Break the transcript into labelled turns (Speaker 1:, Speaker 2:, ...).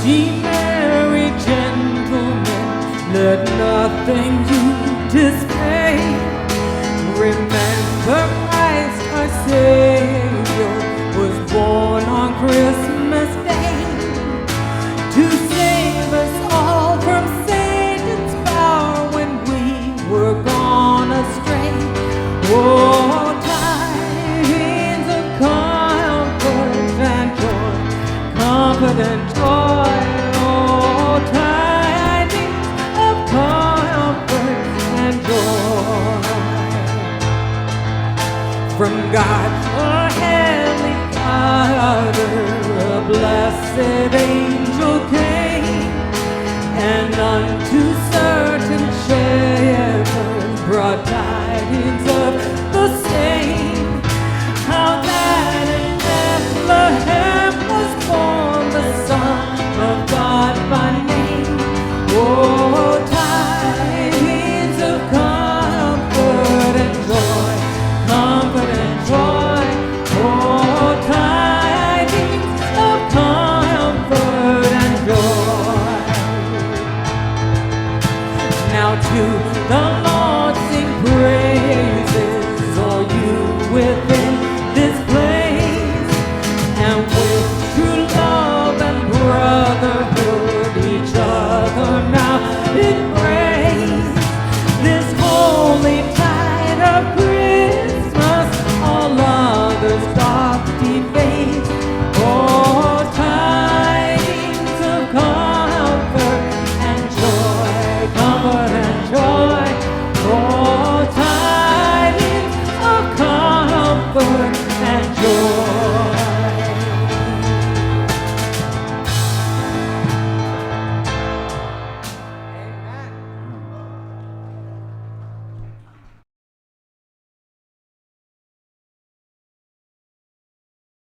Speaker 1: Ye merry gentlemen, let nothing you dismay. Remember Christ our Savior was born on Christmas Day to save us all from Satan's power when we were gone astray. Oh, tidings of comfort and joy, comfort and joy. Oh, tidings of comfort and joy. From God, our heavenly Father, a blessed angel came, and unto certain shepherds brought tidings of the same, how that